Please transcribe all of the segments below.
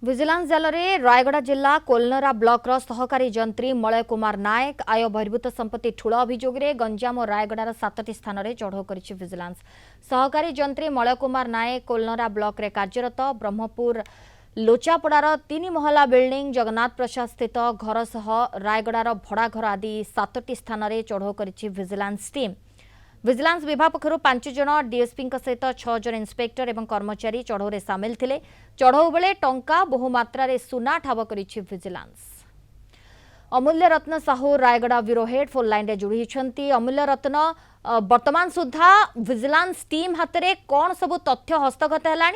Vigilance जाल में रायगड़ा जिला कोलनरा ब्लॉक सहकारी जंत्री मलय कुमार नायक आय बहिर्भूत संपत्ति ठूल अभियोग में गंजाम और रायगड़ार 7टी स्थान में चढ़ऊ कर विजिलेंस। सहकारी जंत्री मलय कुमार नायक कोलनरा ब्लॉक रे कार्यरत ब्रह्मपुर लोचापड़ार 3 महला बिल्डिंग जगन्नाथ प्रसाद स्थित घर सह रायगड़ार भड़ा घर आदि 7टी स्थान में चढ़ऊ कर विजिलेंस टीम। विजिलेंस विभाग पक्षर 5 जन डीएसपी सहित 6 जन इन्स्पेक्टर और कर्मचारी चढ़ऊ में सामिल थे। चढ़ऊ बेले टंका बहु मात्रा सुना ठाब कर vigilance. Amulya Ratna Sahu Rayagada bureau head phone line रे जोड़ी होती। अमूल्य रत्न वर्तमान सुधा विजिलेंस टीम हाथ में कौन सब तथ्य हस्तगत है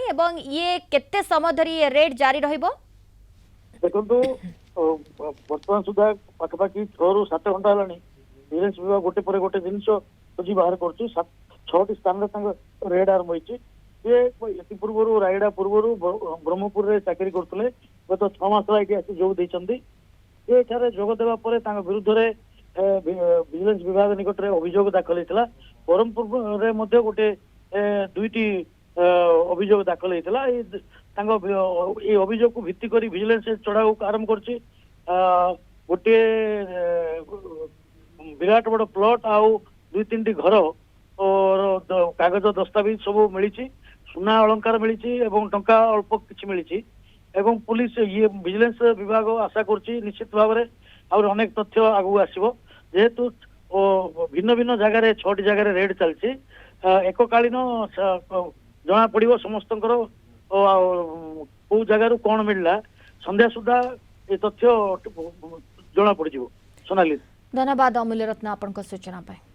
ये केते समय धरी ये रेड जारी रहिबो? देखो वर्तमान सुधा पाखापाखि 6 ରୁ 7 घंटा है विजिलेंस विभाग गोटे पर गोटे जिनस खोजी बाहर कर 6टी स्थान रेड आरंभ होती। पूर्व रायगड़ा पूर्व ब्रह्मपुर में चाकरी करते गत 6 मास आसी जोग देते। जोग देवापर विरुद्ध में विजिलेंस विभाग निकट में अभियोग दाखल होता। ब्रह्मपुर में गोटे 2टी अभियोग दाखल होता। ये अभियोग को भित्ति कर विजिलेंस चढ़ाऊ आरंभ कर गोटे विराट बड़ प्लॉट आउ 2-3टी घर और कागज दस्तावेज सब मिली, सुना अलंकार मिली एवं टंका अल्प किछि मिली। एवं पुलिस ये विजिलेंस विभाग आशा करछि निश्चित भाव में और अनेक तथ्य आगु आसीबो। जेहेतु भिन्न भिन्न जगह 6टी जगह रेड चलछि एककालीन जना पड़िबो समस्तंकर को जगार कौन मिलला संध्या सुधा ये तथ्य जना पड़िजिवो। सोनाली धन्यवाद अमूल्य रत्न आपन सूचना पाए।